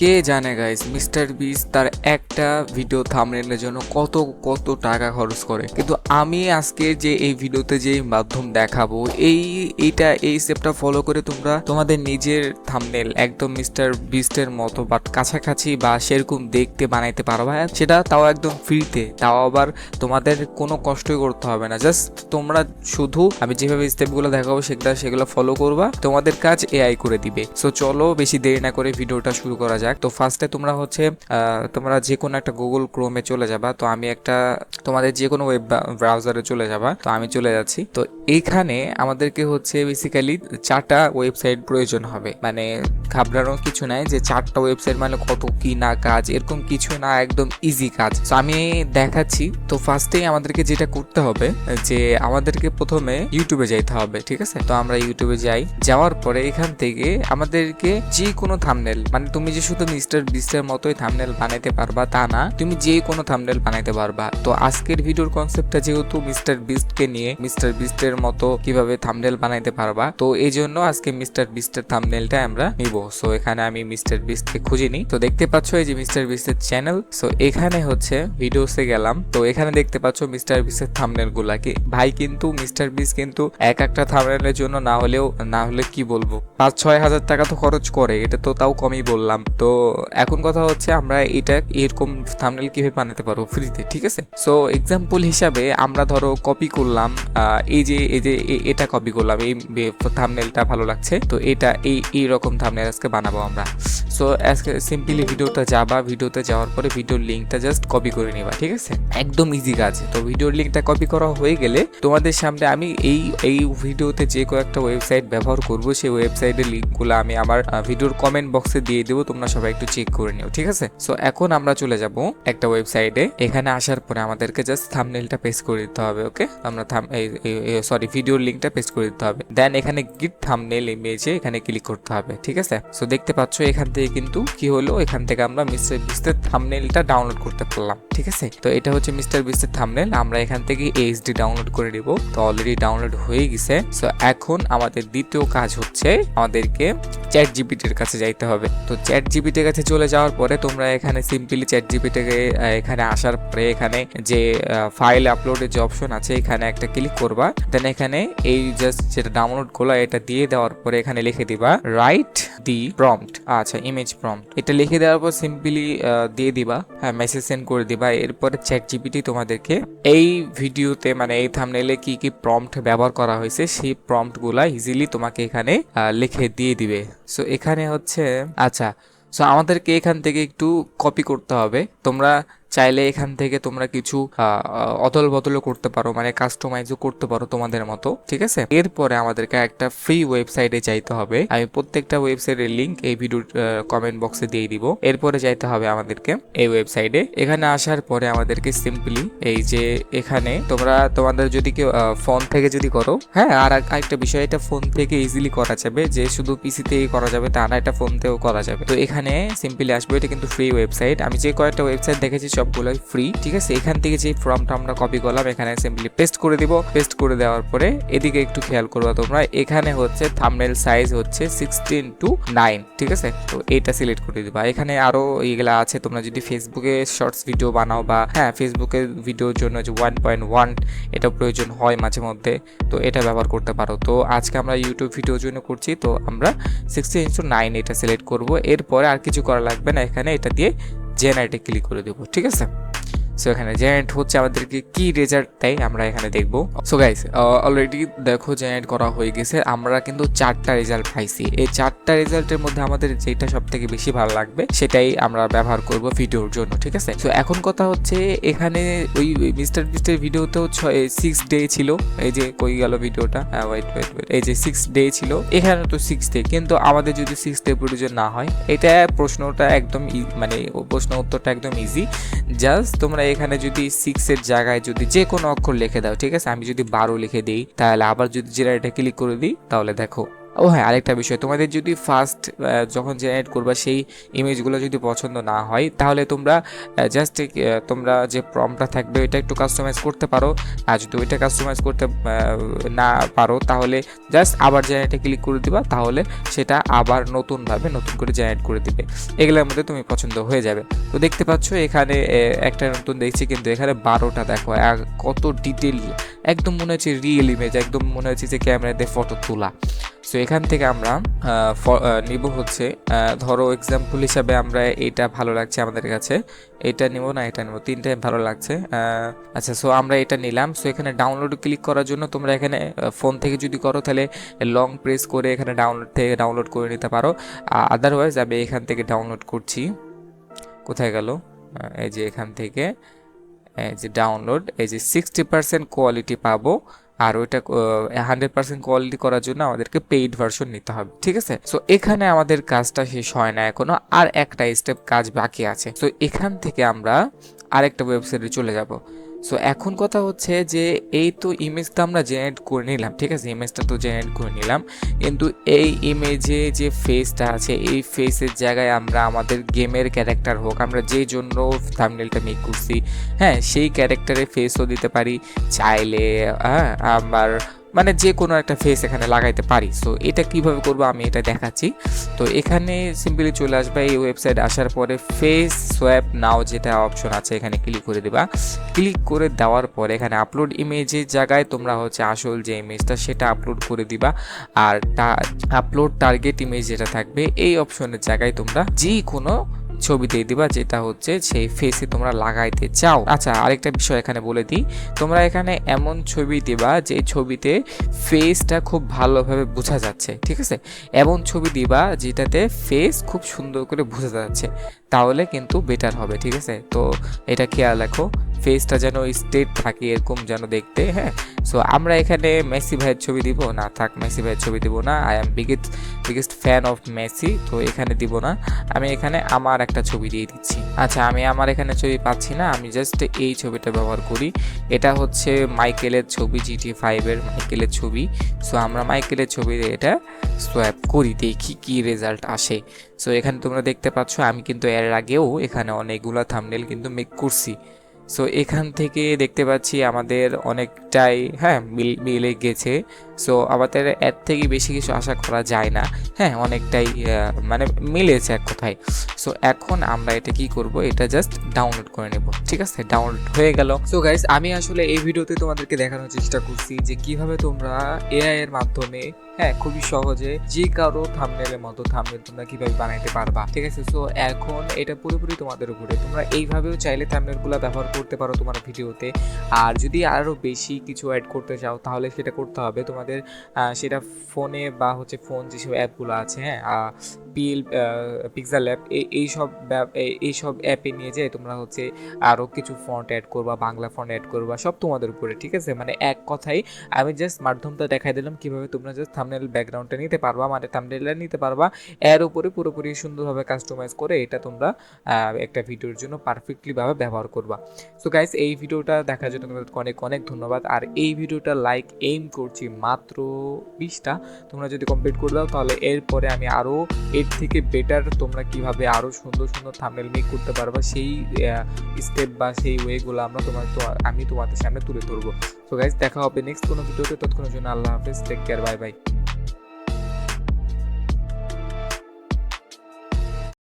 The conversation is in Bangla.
কে জানে গাইস, মিস্টার বিস তার একটা ভিডিও থাম্বনেলের জন্য কত কত টাকা খরচ করে। কিন্তু আমি আজকে যে এই ভিডিওতে যে মাধ্যম দেখাবো, এই স্টেপটা ফলো করে তোমরা তোমাদের নিজের থাম্বনেল একদম মিস্টার বিস্টের মতো বাট কাছাকাছি বা সেরকম দেখতে বানাইতে পারবা, সেটা তাও একদম ফ্রিতে, তাও আবার তোমাদের কোনো কষ্টই করতে হবে না। জাস্ট তোমরা শুধু আমি যেভাবে স্টেপগুলো দেখাবো সেগুলো ফলো করবা, তোমাদের কাজ এআই করে দিবে। সো চলো বেশি দেরি না করে ভিডিওটা শুরু করা যাক। তো ফার্স্টে তোমরা যে কোনো একটা গুগল ক্রোমে চলে যাবা। তো আমি একটা তোমাদের যে কোনো ওয়েব ব্রাউজারে চলে যাবা। তো আমি চলে যাচ্ছি। তো এইখানে আমাদেরকে হচ্ছে বেসিক্যালি 4টা ওয়েবসাইট প্রয়োজন হবে। মানে ঘাবড়ানোর কিছু নাই যে 4টা ওয়েবসাইট মানে কত কি না কাজ, এরকম কিছু না, একদম ইজি কাজ। তো আমি দেখাচ্ছি। তো ফার্স্টেই আমাদেরকে যেটা করতে হবে যে আমাদেরকে প্রথমে ইউটিউবে যাইতে হবে, ঠিক আছে? তো আমরা ইউটিউবে যাই, যাওয়ার পরে এখান থেকে আমাদেরকে যে কোনো থাম্বনেল, মানে তুমি যে শুধু মিস্টার বিস্টের মতোই থাম্বনেল বানাইতে পারবা তা না, তুমি যে কোনো থাম্বনেল বানাইতে পারবা। তো আজকের ভিডিওর কনসেপ্টটা যেহেতু মিস্টার বিস্টকে নিয়ে, মিস্টার বিস্টের মতো কিভাবে থাম্বনেল বানাইতে পারবা, তো এই জন্য আজকে মিস্টার বিস্টের থাম্বনেলটা আমরা নিব। সো এখানে আমি মিস্টার বিস্টকে খুঁজে নিই। তো দেখতে পাচ্ছ এই যে মিস্টার বিস্টের চ্যানেল। সো এখানে হচ্ছে ভিডিওসে গেলাম। তো এখানে দেখতে পাচ্ছ মিস্টার বিস্টের থাম্বনেল গুলাকে। ভাই কিন্তু মিস্টার বিস্ট কিন্তু একটা থাম্বনেলের জন্য না হলে কি বলবো 5-6 হাজার টাকা তো খরচ করে, এটা তো তাও কমই বললাম। তো এখন কথা হচ্ছে আমরা এটা এরকম থাম্বনেল কিভাবে বানাতে পারবো ফ্রিতে, ঠিক আছে? সো এক্সাম্পল হিসাবে আমরা ধরো কপি করলাম, এটা কপি করলাম, এই থাম্বনেলটা ভালো লাগছে, তো এটা এই রকম থাম্বনেল আজকে বানাবো আমরা। সো আজকে সিম্পলি ভিডিওতে যাওয়ার পরে ভিডিওর লিঙ্কটা জাস্ট কপি করে নিবা, ঠিক আছে? একদম ইজি কাজ। তো ভিডিওর লিঙ্কটা কপি করা হয়ে গেলে তোমাদের সামনে আমি এই ভিডিওতে যে কয়েকটা ওয়েবসাইট ব্যবহার করব, সেই ওয়েবসাইটের লিঙ্কগুলো আমি আমার ভিডিওর কমেন্ট বক্সে দিয়ে দেবো, তোমরা সবাই একটু চেক করে নিও, ঠিক আছে? সো এখন আমরা চলে যাব একটা ওয়েবসাইটে। এখানে আসার পরে আমাদেরকে জাস্ট থাম্বনেলটা পেস্ট করে দিতে হবে। ওকে, আমরা ভিডিওর লিঙ্কটা পেস্ট করে দিতে হবে। দেন এখানে গিট থাম্বনেল ইমেজে এখানে ক্লিক করতে হবে, ঠিক আছে? সো দেখতে পাচ্ছ এখান থেকে কিন্তু কি হলো, এখান থেকে আমরা মিস্টার বিস্টের থাম্বনেলটা ডাউনলোড করতে পারলাম, ঠিক আছে? তো এটা হচ্ছে মিস্টার বিস্টের থাম্বনেল। আমরা এখান থেকে এইচডি ডাউনলোড করে নিব। তো অলরেডি ডাউনলোড হয়ে গেছে। সো এখন আমাদের দ্বিতীয় কাজ হচ্ছে আমাদেরকে চ্যাট জিপিটির কাছে যাইতে হবে। তো চ্যাট জিপিটির কাছে চলে যাওয়ার পরে তোমরা এখানে সিম্পলি চ্যাট জিপিটিকে এখানে আসার পরে এখানে যে ফাইল আপলোডের যে অপশন আছে এখানে একটা ক্লিক করবা। দেন এখানে এই জাস্ট যেটা ডাউনলোড করলা এটা দিয়ে দেওয়ার পরে এখানে লিখে দিবা রাইট দি প্রম্পট, আচ্ছা ইমেজ প্রম্পট, এটা লিখে দেওয়ার পর সিম্পলি দিয়ে দিবা, হ্যাঁ মেসেজ সেন্ড করে দিবা। এরপরে চ্যাট জিপিটি তোমাদেরকে এই ভিডিওতে মানে এই থাম্বনেলে কি কি প্রম্পট ব্যবহার করা হয়েছে সেই প্রম্পট গুলা ইজিলি তোমাকে এখানে লিখে দিয়ে দিবে। সো এখানে হচ্ছে আচ্ছা, সো আমাদেরকে এখান থেকে একটু কপি করতে হবে। তোমরা চাইলে এখান থেকে তোমরা কিছু অদল বদলও করতে পারো, মানে কাস্টমাইজও করতে পারো তোমাদের মতো, ঠিক আছে? এরপরে আমাদেরকে একটা ফ্রি ওয়েবসাইটে যাইতে হবে। আমি প্রত্যেকটা ওয়েবসাইটের লিংক এই ভিডিওর কমেন্ট বক্সে দিয়ে দিব। এরপরে যাইতে হবে আমাদেরকে এই ওয়েবসাইটে। এখানে আসার পরে আমাদেরকে সিম্পলি এই যে এখানে তোমাদের যদি কেউ ফোন থেকে যদি করো, হ্যাঁ আর একটা বিষয়, এটা ফোন থেকে ইজিলি করা যাবে, যে শুধু পিসিতেই করা যাবে তা না, এটা ফোন থেকেও করা যাবে। তো এখানে সিম্পলি আসবে, এটা কিন্তু ফ্রি ওয়েবসাইট। আমি যে কয়েকটা ওয়েবসাইট দেখেছি সবগুলোই ফ্রি, ঠিক আছে? এখান থেকে যে ফর্মটা আমরা কপি করলাম এখানে সিম্পলি পেস্ট করে দিব। পেস্ট করে দেওয়ার পরে এদিকে একটু খেয়াল করবা তোমরা, এখানে হচ্ছে থাম্বনেল সাইজ হচ্ছে 16:9, ঠিক আছে? তো এটা সিলেক্ট করে দিবা। এখানে আরো এইগুলা আছে, তোমরা যদি ফেসবুকে শর্টস ভিডিও বানাও বা হ্যাঁ ফেসবুকের ভিডিওর জন্য যে 1.1 এটা প্রয়োজন হয় মাঝে মধ্যে, তো এটা ব্যবহার করতে পারো। তো আজকে আমরা ইউটিউব ভিডিওর জন্য করছি, তো আমরা 16:9 এটা সিলেক্ট করব। এরপরে আর কিছু করা লাগবে না, এখানে এটা দিয়ে জেনারেটে ক্লিক করে দেবো, ঠিক আছে? সো এখানে জেনারেট হচ্ছে, আমাদেরকে কি রেজাল্ট দেয় আমরা এখানে দেখবো। সো গাইস অলরেডি দেখো জেনারেট করা হয়ে গেছে। আমরা কিন্তু 4টা রেজাল্ট পাইছি। এই 4টা রেজাল্টের মধ্যে আমাদের যেটা সব থেকে বেশি ভালো লাগবে সেটাই আমরা ব্যবহার করব ভিডিওর জন্য, ঠিক আছে? সো এখন কথা হচ্ছে এখানে ওই মিস্টার বিস্টের ভিডিওতেও 6 ডে ছিল। এই যে কই গেল ভিডিওটা, ওয়েট এই যে 6 ডে ছিল, এখানে তো 6 ডে, কিন্তু আমাদের যদি 6 ডে প্রয়োজন না হয়, এটা প্রশ্নটা একদম মানে প্রশ্ন উত্তরটা একদম ইজি। জাস্ট তোমরা এখানে যদি 6 এর জায়গায় যদি যে কোনো অক্ষর লিখে দাও, ঠিক আছে? আমি যদি 12 লিখে দিই, তাহলে আবার যদি জেনারেটে ক্লিক করে দিই, তাহলে দেখো ও হ্যাঁ, আরেকটা বিষয়, তোমাদের যদি ফার্স্ট যখন জেনারেট করবা সেই ইমেজগুলো যদি পছন্দ না হয়, তাহলে তোমরা জাস্ট তোমরা যে প্রম্পটটা থাকবে ওইটা একটু কাস্টমাইজ করতে পারো। আর যদি ওইটা কাস্টমাইজ করতে না পারো, তাহলে জাস্ট আবার জেনারেটে ক্লিক করে দিবা, তাহলে সেটা আবার নতুন করে জেনারেট করে দিবে। এগুলোর মধ্যে তুমি পছন্দ হয়ে যাবে। তো দেখতে পাচ্ছ এখানে একটা নতুন দেখছি, কিন্তু এখানে 12টা দেখো, কত ডিটেল, একদম মনে হচ্ছে রিয়েল ইমেজ, একদম মনে হচ্ছে যে ক্যামেরাতে ফটো তোলা। সো এখান থেকে আমরা নিব হচ্ছে, ধরো এক্সাম্পল হিসাবে আমরা এটা ভালো লাগছে আমাদের কাছে, এটা নিব না এটা নিব, তিনটাই ভালো লাগছে। আচ্ছা, সো আমরা এটা নিলাম। সো এখানে ডাউনলোড ক্লিক করার জন্য তোমরা এখানে ফোন থেকে যদি করো তাহলে লং প্রেস করে এখানে ডাউনলোড করে নিতে পারো। আদারওয়াইজ আমি এখান থেকে ডাউনলোড করছি। কোথায় গেল? এই যে এখান থেকে এই যে ডাউনলোড, এই যে 60% কোয়ালিটি পাবো, আর ওইটা 100% কোয়ালিটি করার জন্য আমাদেরকে পেইড ভার্সন নিতে হবে, ঠিক আছে। সো এখানে আমাদের কাজটা শেষ হয় না এখনো, আর একটা স্টেপ কাজ বাকি আছে। সো এখান থেকে আমরা আরেকটা ওয়েবসাইটে চলে যাব। সো এখন কথা হচ্ছে যে এই তো ইমেজটা আমরা জেনারেট করে নিলাম, ঠিক আছে, ইমেজটা তো জেনারেট করে নিলাম, কিন্তু এই ইমেজে যে ফেসটা আছে, এই ফেসের জায়গায় আমরা আমাদের গেমের ক্যারেক্টার হোক, আমরা যে জন্য থাম্বনেলটা মেক করছি, হ্যাঁ, সেই ক্যারেক্টারের ফেসও দিতে পারি চাইলে। হ্যাঁ, আবার মানে যে কোনো একটা ফেস এখানে লাগাইতে পারি। সো এটা কিভাবে করবো আমি এটা দেখাচ্ছি। তো এখানে সিম্পলি চলে আসবে, এই ওয়েবসাইট আসার পরে ফেস সোয়াপ নাও যেটা অপশন আছে এখানে ক্লিক করে দিবা। ক্লিক করে দেওয়ার পরে এখানে আপলোড ইমেজের জায়গায় তোমরা হচ্ছে আসল যে ইমেজটা সেটা আপলোড করে দিবা, আর আপলোড টার্গেট ইমেজ যেটা থাকবে এই অপশনের জায়গায় তোমরা যে কোনো ছবি দিয়ে দিবা যেটা হচ্ছে সেই ফেসে তোমরা লাগাইতে চাও। আচ্ছা, আরেকটা বিষয় এখানে বলে দিই, তোমরা এখানে এমন ছবি দিবা যে ছবিতে ফেসটা খুব ভালোভাবে বোঝা যাচ্ছে, ঠিক আছে, এমন ছবি দিবা যেটাতে ফেস খুব সুন্দর করে বোঝা যাচ্ছে, তাহলে কিন্তু বেটার হবে, ঠিক আছে। তো এটা খেয়াল রাখো, ফেসটা যেন স্ট্রেট থাকে এরকম যেন দেখতে। হ্যাঁ, সো আমরা এখানে মেসি ভাইয়ের ছবি দিব না, থাক, মেসি ভাইয়ের ছবি দিব না, I am biggest fan of Messi, তো এখানে দিব না, আমি এখানে আমার একটা ছবি দিয়ে দিচ্ছি। আচ্ছা, আমি আমার এখানে ছবি পাচ্ছি না, আমি জাস্ট এই ছবিটা ব্যবহার করি। এটা হচ্ছে মাইকেলের ছবি, GTA 5-এর মাইকেলের ছবি। সো আমরা মাইকেলের ছবি দিয়ে এটা সোয়াপ করি, দেখি কি রেজাল্ট আসে। সো এখানে তোমরা দেখতে পাচ্ছ আমি কিন্তু এর আগেও এখানে অনেকগুলো থাম্বনেল কিন্তু মেক করছি। সো এখান থেকে দেখতে পাচ্ছি আমাদের অনেকটাই হ্যাঁ মিলে গেছে। সো আমাদের এর থেকে বেশি কিছু আশা করা যায় না। হ্যাঁ, অনেকটাই মানে মিলেছে এক কথায়। সো এখন আমরা এটা কি করব, এটা জাস্ট ডাউনলোড করে নেব, ঠিক আছে। ডাউনলোড হয়ে গেল। সো গাইস, আমি আসলে এই ভিডিওতে তোমাদেরকে দেখানোর চেষ্টা করছি যে কিভাবে তোমরা এআই এর মাধ্যমে হ্যাঁ খুবই সহজে যে কারো থাম্বনেলের মতো থাম্বনেল তোমরা কিভাবে বানাইতে পারবা, ঠিক আছে। সো এখন এটা পুরোপুরি তোমাদের উপরে, তোমরা এইভাবেও চাইলে থাম্বনেলগুলো ব্যবহার করতে পারো তোমার ভিডিওতে। আর যদি আরও বেশি কিছু অ্যাড করতে চাও তাহলে সেটা করতে হবে তোমাদের, সেটা ফোনে বা হচ্ছে ফোন যেসব অ্যাপগুলো আছে, হ্যাঁ, পিক্সেল অ্যাপ, এইসব অ্যাপে নিয়ে যেয়ে তোমরা হচ্ছে আরও কিছু ফন্ট অ্যাড করবা, বাংলা ফন্ট অ্যাড করবা, সব তোমাদের উপরে, ঠিক আছে। মানে এক কথাই আমি জাস্ট মাধ্যমটা দেখাই দিলাম কিভাবে তোমরা জাস্ট থাম্বনেল ব্যাকগ্রাউন্ডটা নিতে পারবা, মানে থাম্বনেলটা নিতে পারবা, এর উপরে পুরোপুরি সুন্দরভাবে কাস্টমাইজ করে এটা তোমরা একটা ভিডিওর জন্য পারফেক্টলিভাবে ব্যবহার করবা। সো গাইস, এই ভিডিওটা দেখার জন্য তোমাদেরকে অনেক অনেক ধন্যবাদ। আর এই ভিডিওটা লাইক এইম করছি মাত্র 20টা, তোমরা যদি কমপ্লিট করে দাও তাহলে এরপরে আমি আরও এর থেকে বেটার তোমরা কিভাবে আরও সুন্দর সুন্দর থাম্বনেল মেক করতে পারবা সেই স্টেপ বা সেই ওয়েগুলো আমি তোমাদের সামনে তুলে ধরবো। সো গাইস, দেখা হবে নেক্সট কোনো ভিডিওতে, ততক্ষণের জন্য আল্লাহ হাফেজ, টেক কেয়ার, বাই বাই।